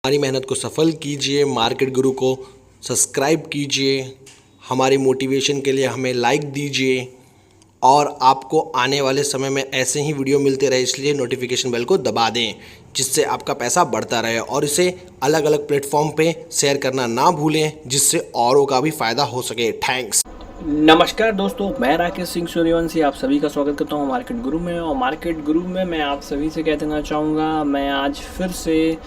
हमारी मेहनत को सफल कीजिए, मार्केट गुरु को सब्सक्राइब कीजिए, हमारी मोटिवेशन के लिए हमें लाइक दीजिए और आपको आने वाले समय में ऐसे ही वीडियो मिलते रहे, इसलिए नोटिफिकेशन बेल को दबा दें जिससे आपका पैसा बढ़ता रहे और इसे अलग अलग प्लेटफॉर्म पे शेयर करना ना भूलें जिससे औरों का भी फ़ायदा हो सके। थैंक्स। नमस्कार दोस्तों, मैं राकेश सिंह सूर्यवंशी आप सभी का स्वागत करता हूं मार्केट गुरु में। और मार्केट गुरु में मैं आप सभी से कह देना चाहूँगा, मैं आज फिर से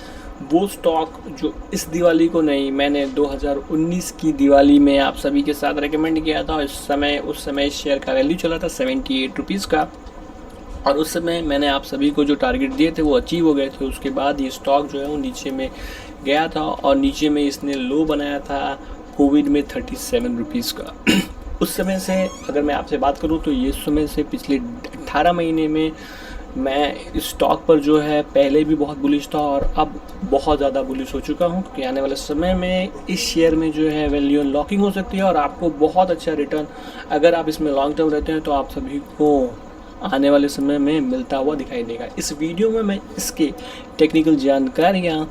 वो स्टॉक जो इस दिवाली को नहीं, मैंने 2019 की दिवाली में आप सभी के साथ रेकमेंड किया था। उस समय शेयर का वैल्यू चला था 78 रुपीज़ का, और उस समय मैंने आप सभी को जो टारगेट दिए थे वो अचीव हो गए थे। उसके बाद ये स्टॉक जो है वो नीचे में गया था और नीचे में इसने लो बनाया था कोविड में 37 रुपीज़ का। उस समय से अगर मैं आपसे बात करूं तो ये समय से पिछले 18 महीने में मैं इस स्टॉक पर जो है पहले भी बहुत बुलिश था और अब बहुत ज़्यादा बुलिश हो चुका हूं, क्योंकि आने वाले समय में इस शेयर में जो है वैल्यू अनलॉकिंग हो सकती है और आपको बहुत अच्छा रिटर्न, अगर आप इसमें लॉन्ग टर्म रहते हैं तो आप सभी को आने वाले समय में मिलता हुआ दिखाई देगा। इस वीडियो में मैं इसके टेक्निकल जानकारियाँ,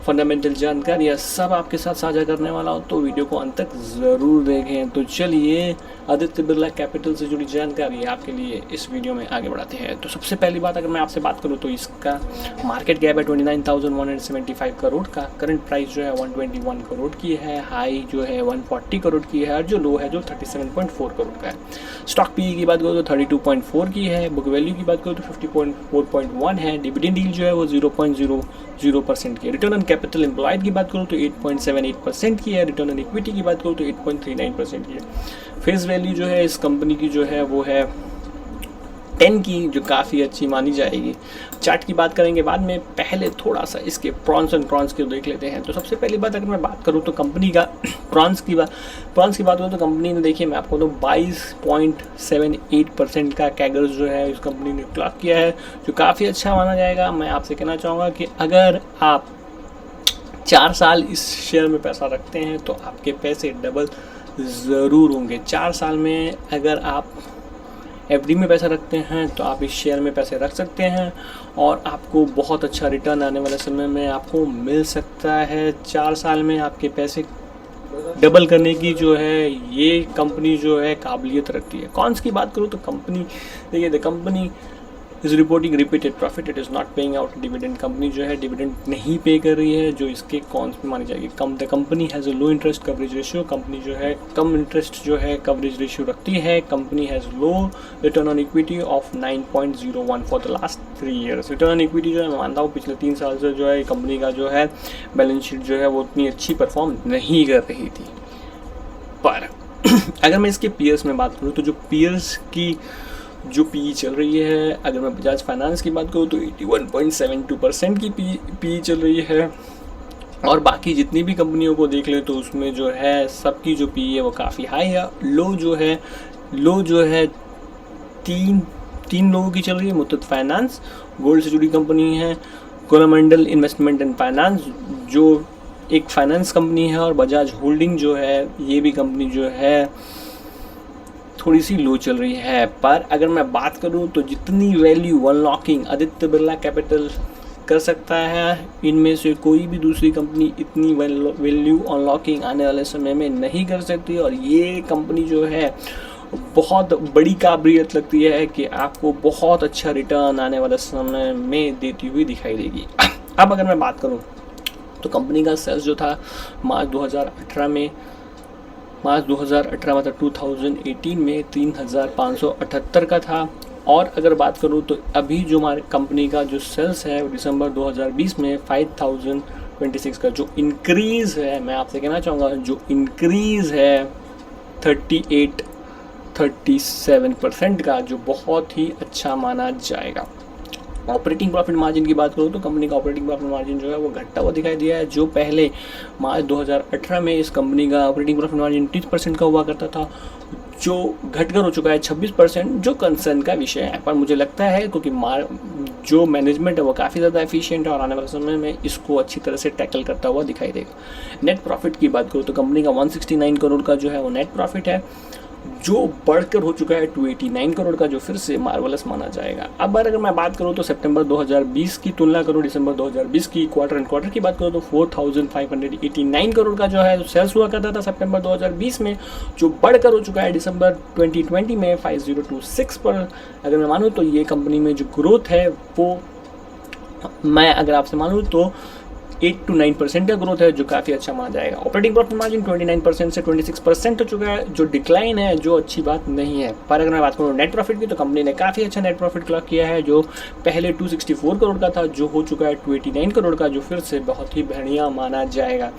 फंडामेंटल जानकारियाँ सब आपके साथ साझा करने वाला हूँ, तो वीडियो को अंत तक ज़रूर देखें। तो चलिए आदित्य बिरला कैपिटल से जुड़ी जानकारी आपके लिए इस वीडियो में आगे बढ़ाते हैं। तो सबसे पहली बात अगर मैं आपसे बात करूँ तो इसका मार्केट कैप है 29,175 करोड़ का, करंट प्राइस जो है 121 करोड़ की है, हाई जो है 140 करोड़ की है और जो लो है जो 37.4 करोड़ का है। स्टॉक पी की बात करूँ तो 32.4 की है, बुक वैल्यू की बात करूँ तो 50.4.1 है, डिविडेंड यील्ड जो है वो 0.00% की है, रिटर्न ऑन कैपिटल एम्प्लॉयड की बात करूँ तो 8.78% की है, रिटर्न ऑन इक्विटी की बात करूँ तो 8.39% की है। फेस वैल्यू जो है इस कंपनी की जो है वो है 10 की, जो काफ़ी अच्छी मानी जाएगी। चार्ट की बात करेंगे बाद में, पहले थोड़ा सा इसके प्रॉन्स एंड कॉन्स को देख लेते हैं। तो सबसे पहली बात अगर मैं बात करूँ तो कंपनी का प्रॉन्स की बात करूँ तो कंपनी ने, देखिए मैं आपको तो 22.78% का कैगर जो है इस कंपनी ने क्लॉक किया है, जो काफ़ी अच्छा माना जाएगा। मैं आपसे कहना चाहूँगा कि अगर आप 4 साल इस शेयर में पैसा रखते हैं तो आपके पैसे डबल ज़रूर होंगे। 4 साल में अगर आप एफडी में पैसा रखते हैं तो आप इस शेयर में पैसे रख सकते हैं और आपको बहुत अच्छा रिटर्न आने वाले समय में आपको मिल सकता है। 4 साल में आपके पैसे डबल करने की जो है ये कंपनी जो है काबिलियत रखती है। कॉन्स की बात करूँ तो कंपनी, देखिए the company is reporting repeated profit, it is not paying out dividend. Company जो है डिविडेंड नहीं पे कर रही है, जो इसके कॉन्स में मानी जाएगी। The company has a low interest coverage ratio, company जो है कम इंटरेस्ट जो है कवरेज रेशियो रखती है। Company has low return on equity of 9.01 for the last 3 years. Return on equity जो है मैं मानता हूँ पिछले 3 साल से जो है कंपनी का जो है बैलेंस शीट जो है वो उतनी अच्छी परफॉर्म नहीं कर रही थी। पर अगर मैं इसके पीयर्स में बात करूँ तो जो पीयर्स की जो पी चल रही है, अगर मैं बजाज फाइनेंस की बात करूँ तो 81.72% की पी चल रही है, और बाकी जितनी भी कंपनियों को देख ले तो उसमें जो है सबकी जो पी है वो काफ़ी हाई है। लो जो है तीन लोगों की चल रही है। मुथूट फाइनेंस गोल्ड से जुड़ी कंपनी है, कोरोमंडल इन्वेस्टमेंट एंड फाइनेंस जो एक फाइनेंस कंपनी है, और बजाज होल्डिंग जो है ये भी कंपनी जो है थोड़ी सी लो चल रही है। पर अगर मैं बात करूं तो जितनी value unlocking Aditya Birla capital कर सकता है, इनमें से कोई भी दूसरी कंपनी इतनी वैल्यू अनलॉकिंग आने वाले समय में नहीं कर सकती। और ये कंपनी जो है बहुत बड़ी काबिलियत लगती है कि आपको बहुत अच्छा रिटर्न आने वाले समय में देती हुई दिखाई देगी। अब अगर मैं बात करूँ तो कंपनी का सेल्स जो था मार्च 2018 मतलब 2018 में 3,578 का था। और अगर बात करूँ तो अभी जो हमारे कंपनी का जो सेल्स है दिसंबर 2020 में 5,026 का, जो इंक्रीज़ है, मैं आपसे कहना चाहूँगा जो इंक्रीज़ है 37% का, जो बहुत ही अच्छा माना जाएगा। ऑपरेटिंग प्रॉफिट मार्जिन की बात करूँ तो कंपनी का ऑपरेटिंग प्रॉफिट मार्जिन जो है वो घटता हुआ दिखाई दिया है। जो पहले मार्च 2018 में इस कंपनी का ऑपरेटिंग प्रॉफिट मार्जिन 30% का हुआ करता था, जो घटकर हो चुका है 26%, जो कंसर्न का विषय है। पर मुझे लगता है क्योंकि जो मैनेजमेंट है वो काफ़ी ज़्यादा एफिशिएंट है और आने वाले समय में इसको अच्छी तरह से टैकल करता हुआ दिखाई देगा। नेट प्रॉफिट की बात करूँ तो कंपनी का 169 करोड़ का जो है वो नेट प्रॉफिट है, जो बढ़कर हो चुका है 289 करोड़ का, जो फिर से मार्वलस माना जाएगा। अब अगर मैं बात करूं तो सितंबर 2020 की तुलना करूं दिसंबर 2020 की, क्वार्टर एंड क्वार्टर की बात करूं तो 4589 करोड़ का जो है सेल्स हुआ करता था सितंबर 2020 में, जो बढ़कर हो चुका है दिसंबर 2020 में 5026 पर। अगर मैं मानूँ तो ये कंपनी में जो ग्रोथ है वो, मैं अगर आपसे मानूँ तो 8 to 9% का ग्रोथ है, जो काफ़ी अच्छा माना जाएगा। ऑपरेटिंग प्रॉफिट मार्जिन 29% से 26% हो चुका है, जो डिक्लाइन है, जो अच्छी बात नहीं है। पर अगर मैं बात करूँ नेट प्रॉफिट की, तो कंपनी ने काफ़ी अच्छा नेट प्रॉफिट क्लॉक किया है, जो पहले 264 करोड़ का था, जो हो चुका है 289 करोड़ का, जो फिर से बहुत ही बढ़िया माना जाएगा।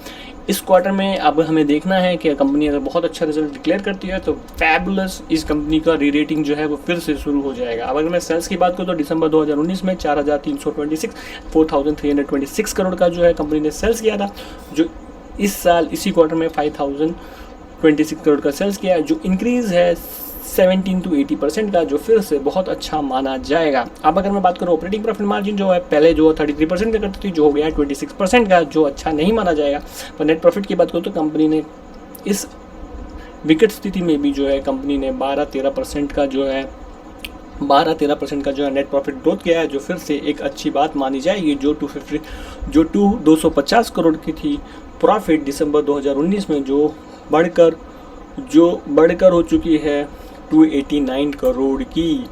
इस क्वार्टर में अब हमें देखना है कि कंपनी अगर बहुत अच्छा रिजल्ट डिक्लेयर करती है तो फैबुलस इस कंपनी का री रेटिंग जो है वो फिर से शुरू हो जाएगा। अब अगर मैं सेल्स की बात करूँ तो दिसंबर 2019 में 4326 करोड़ का जो है कंपनी ने सेल्स किया था, जो इस साल इसी क्वार्टर में 5026 करोड़ का सेल्स किया है, जो इंक्रीज़ है 17 to 80% का, जो फिर से बहुत अच्छा माना जाएगा। अब अगर मैं बात करूँ ऑपरेटिंग प्रॉफिट मार्जिन जो है पहले जो 33% का करती थी, जो हो गया है 26% का, जो अच्छा नहीं माना जाएगा। पर नेट प्रॉफिट की बात करूँ तो कंपनी ने इस विकट स्थिति में भी जो है कंपनी ने 12-13% का जो है 12-13% का जो है नेट प्रॉफिट ग्रोथ किया है, जो फिर से एक अच्छी बात मानी जाएगी। जो 250 करोड़ की थी प्रॉफिट दिसंबर 2019 में, जो बढ़कर हो चुकी है 289 करोड़ की।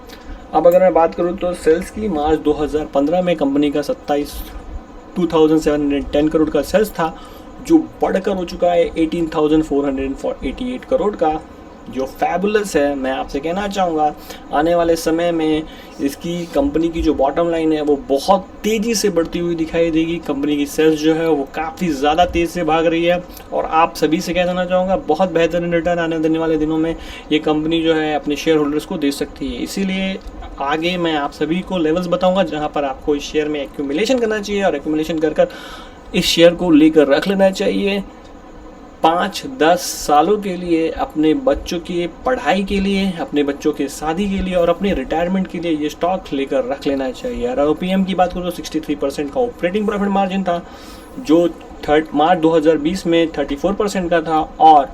अब अगर मैं बात करूं तो सेल्स की, मार्च 2015 में कंपनी का 2710 करोड़ का सेल्स था, जो बढ़कर हो चुका है 18,488 करोड़ का, जो फैबुलस है। मैं आपसे कहना चाहूँगा आने वाले समय में इसकी कंपनी की जो बॉटम लाइन है वो बहुत तेज़ी से बढ़ती हुई दिखाई देगी। कंपनी की सेल्स जो है वो काफ़ी ज़्यादा तेज़ से भाग रही है, और आप सभी से कह देना चाहूँगा बहुत बेहतरीन रिटर्न आने देने वाले दिनों में ये कंपनी जो है अपने शेयर होल्डर्स को दे सकती है। इसीलिए आगे मैं आप सभी को लेवल्स बताऊँगा जहाँ पर आपको इस शेयर में एक्यूमुलेशन करना चाहिए, और एक्यूमुलेशन कर इस शेयर को लेकर रख लेना चाहिए 5-10 सालों के लिए, अपने बच्चों की पढ़ाई के लिए, अपने बच्चों की शादी के लिए और अपने रिटायरमेंट के लिए ये स्टॉक लेकर रख लेना चाहिए। और ओपीएम की बात करूँ तो 63% का ऑपरेटिंग प्रॉफिट मार्जिन था, जो मार्च 2020 में 34% का था, और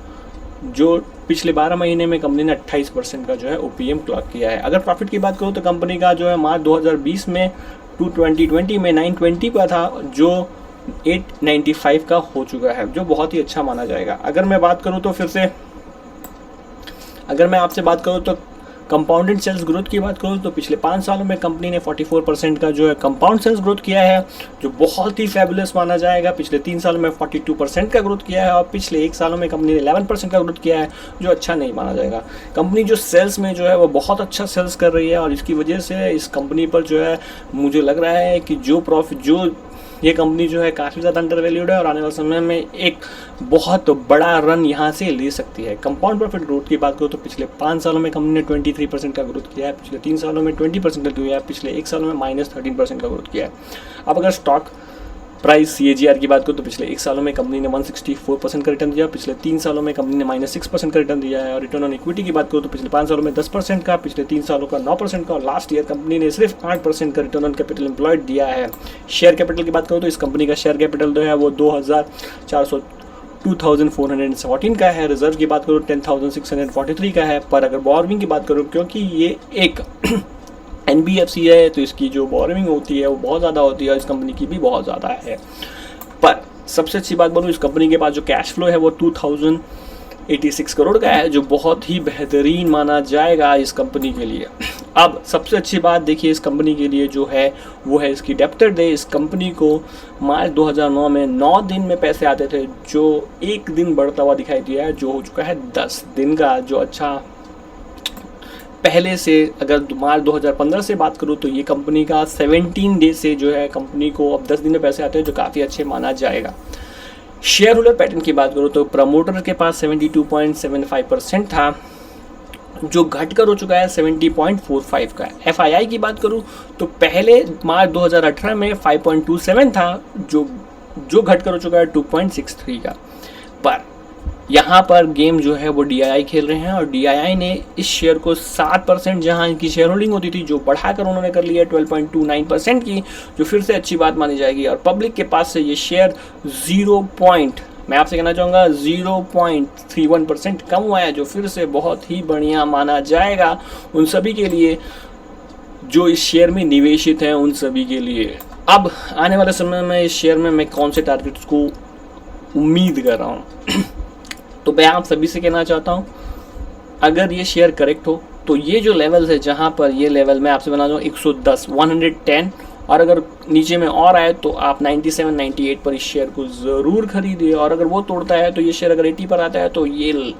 जो पिछले 12 महीने में कंपनी ने 28% का जो है ओपीएम क्लॉक किया है। अगर प्रॉफिट की बात करूँ तो कंपनी का जो है मार्च 2020 में 2020 में 920 का था, जो 895 का हो चुका है, जो बहुत ही अच्छा माना जाएगा। अगर मैं बात करूं तो फिर से, अगर मैं आपसे बात करूं तो कंपाउंडेड सेल्स ग्रोथ की बात करूं तो पिछले 5 सालों में कंपनी ने 44% का जो है कंपाउंड सेल्स ग्रोथ किया है, जो बहुत ही फैबुलस माना जाएगा। पिछले 3 सालों में 42% का ग्रोथ किया है, और पिछले 1 सालों में कंपनी ने 11% का ग्रोथ किया है, जो अच्छा नहीं माना जाएगा। कंपनी जो सेल्स में जो है वो बहुत अच्छा सेल्स कर रही है, और इसकी वजह से इस कंपनी पर जो है मुझे लग रहा है कि ये कंपनी जो है काफ़ी ज़्यादा अंडर वैल्यूड है, और आने वाले समय में एक बहुत बड़ा रन यहाँ से ले सकती है। कंपाउंड प्रॉफिट ग्रोथ की बात करूँ तो पिछले 5 सालों में कंपनी ने 23% का ग्रोथ किया है, पिछले 3 सालों में 20% का किया है, पिछले 1 साल में -13% का ग्रोथ किया है। अब अगर स्टॉक प्राइस CAGR की बात करूँ तो पिछले 1 सालों में कंपनी ने 164% का रिटर्न दिया, पिछले 3 सालों में कंपनी ने -6% का रिटर्न दिया है। और रिटर्न ऑन इक्विटी की बात करूँ तो पिछले 5 सालों में 10% का, पिछले 3 सालों का 9% का, और लास्ट ईयर कंपनी ने सिर्फ 8% का रिटर्न ऑन कैपिटल एम्प्लॉयड दिया है। शेयर कैपिटल की बात करूँ तो इस कंपनी का शेयर कैपिटल जो है वो 2414 का है। रिजर्व की बात करूँ 10,643 का है। पर अगर बोरोइंग की बात करूँ, क्योंकि ये एक NBFC है, तो इसकी जो बोरोइंग होती है वो बहुत ज़्यादा होती है, और इस कंपनी की भी बहुत ज़्यादा है। पर सबसे अच्छी बात बोलूँ, इस कंपनी के पास जो कैश फ्लो है वो 2086 करोड़ का है, जो बहुत ही बेहतरीन माना जाएगा इस कंपनी के लिए। अब सबसे अच्छी बात देखिए इस कंपनी के लिए जो है वो है इसकी डेब्टर डे। इस कंपनी को मार्च 2009 में 9 दिन में पैसे आते थे, जो एक दिन बढ़ता हुआ दिखाई दिया है, जो हो चुका है 10 दिन का, जो अच्छा पहले से। अगर मार्च 2015 से बात करूँ तो ये कंपनी का 17 डे से जो है कंपनी को अब 10 दिन में पैसे आते हैं, जो काफ़ी अच्छे माना जाएगा। शेयर होल्डर पैटर्न की बात करूँ तो प्रमोटर के पास 72.75% था, जो घटकर हो चुका है 70.45 का। FII की बात करूँ तो पहले मार्च 2018 में 5.27 था, जो घटकर हो चुका है 2.63 का। पर यहाँ पर गेम जो है वो DII खेल रहे हैं, और DII ने इस शेयर को 7% जहाँ इनकी शेयर होल्डिंग होती थी, जो बढ़ाकर उन्होंने कर लिया 12.29% की, जो फिर से अच्छी बात मानी जाएगी। और पब्लिक के पास से ये शेयर मैं आपसे कहना चाहूँगा 0.31% कम हुआ है, जो फिर से बहुत ही बढ़िया माना जाएगा उन सभी के लिए जो इस शेयर में निवेशित हैं, उन सभी के लिए। अब आने वाले समय में इस शेयर में मैं कौन से टारगेट्स को उम्मीद कर रहा हूँ तो मैं आप सभी से कहना चाहता हूँ, अगर ये शेयर करेक्ट हो तो ये जो लेवल्स है, जहाँ पर ये लेवल मैं आपसे बना दूँ 110 110, और अगर नीचे में और आए तो आप 97 98 पर इस शेयर को ज़रूर खरीदिए। और अगर वो तोड़ता है तो ये शेयर अगर 80 पर आता है तो ये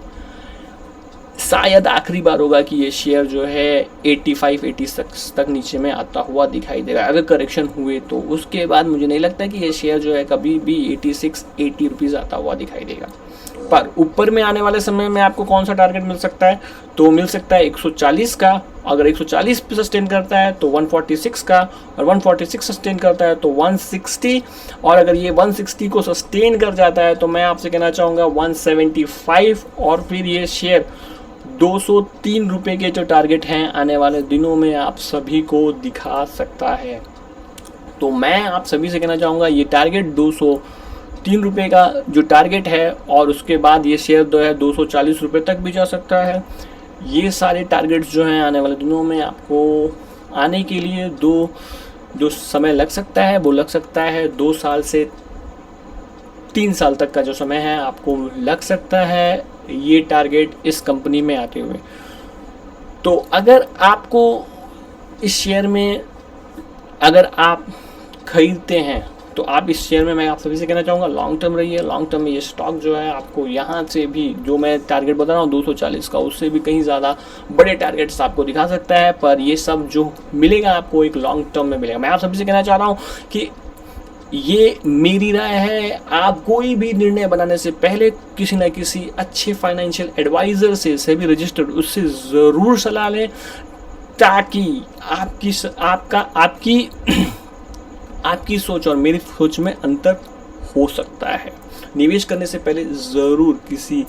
शायद आखिरी बार होगा कि ये शेयर जो है 85 86 तक नीचे में आता हुआ दिखाई देगा। अगर करेक्शन हुए तो उसके बाद मुझे नहीं लगता कि ये शेयर जो है कभी भी 86 80 रुपीज़ आता हुआ दिखाई देगा। पर ऊपर में आने वाले समय में आपको कौन सा टारगेट मिल सकता है, तो मिल सकता है 140 का। अगर 140 पे सस्टेन करता है तो 146 का, और 146 सस्टेन करता है तो 160, और अगर ये 160 को सस्टेन कर जाता है तो मैं आपसे कहना चाहूँगा 175, और फिर ये शेयर 203 रुपये के जो टारगेट हैं आने वाले दिनों में आप सभी को दिखा सकता है। तो मैं आप सभी से कहना चाहूँगा ये टारगेट 203 रुपये का जो टारगेट है, और उसके बाद ये शेयर जो है 240 रुपये तक भी जा सकता है। ये सारे टारगेट्स जो हैं आने वाले दिनों में आपको आने के लिए जो समय लग सकता है वो लग सकता है 2 साल से 3 साल तक का जो समय है आपको लग सकता है ये टारगेट इस कंपनी में आते हुए। तो अगर आपको इस शेयर में अगर आप खरीदते हैं तो आप इस शेयर में, मैं आप सभी से कहना चाहूँगा लॉन्ग टर्म रहिए। लॉन्ग टर्म में ये स्टॉक जो है आपको यहाँ से भी जो मैं टारगेट बता रहा हूँ 240 का, उससे भी कहीं ज़्यादा बड़े टारगेट्स आपको दिखा सकता है। पर ये सब जो मिलेगा आपको एक लॉन्ग टर्म में मिलेगा। मैं आप सभी से कहना चाह रहा हूँ कि ये मेरी राय है, आप कोई भी निर्णय बनाने से पहले किसी न किसी अच्छे फाइनेंशियल एडवाइज़र से, सेबी रजिस्टर्ड, उससे ज़रूर सलाह लें, ताकि आपकी सोच और मेरी सोच में अंतर हो सकता है। निवेश करने से पहले ज़रूर किसी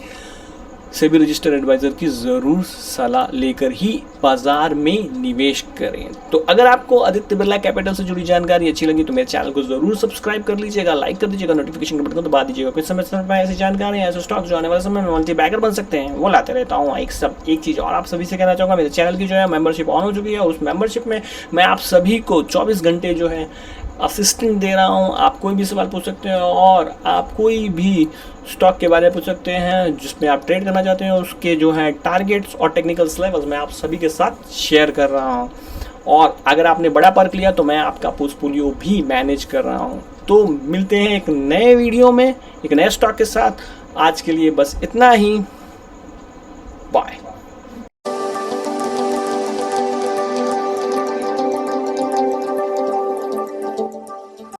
सेबी रजिस्टर्ड एडवाइज़र की ज़रूर सलाह लेकर ही बाज़ार में निवेश करें। तो अगर आपको आदित्य बिरला कैपिटल से जुड़ी जानकारी अच्छी लगी तो मेरे चैनल को ज़रूर सब्सक्राइब कर लीजिएगा, लाइक कर दीजिएगा, नोटिफिकेशन का बटन दबा दीजिएगा। कुछ समय में ऐसी जानकारी, ऐसे स्टॉक जो आने वाले समय में मल्टी बैगर बन सकते हैं वो लाते रहता हूँ। एक चीज़ और आप सभी से कहना चाहूँगा, मेरे चैनल की जो है मेंबरशिप ऑन हो चुकी है। उस मेंबरशिप में मैं आप सभी को 24 घंटे जो है असिस्टेंट दे रहा हूँ। आप कोई भी सवाल पूछ सकते हैं और आप कोई भी स्टॉक के बारे में पूछ सकते हैं जिसमें आप ट्रेड करना चाहते हैं। उसके जो है टारगेट्स और टेक्निकल लेवल्स मैं आप सभी के साथ शेयर कर रहा हूँ। और अगर आपने बड़ा पर्क लिया तो मैं आपका पोर्टफोलियो भी मैनेज कर रहा हूँ। तो मिलते हैं एक नए वीडियो में एक नए स्टॉक के साथ। आज के लिए बस इतना ही, बाय।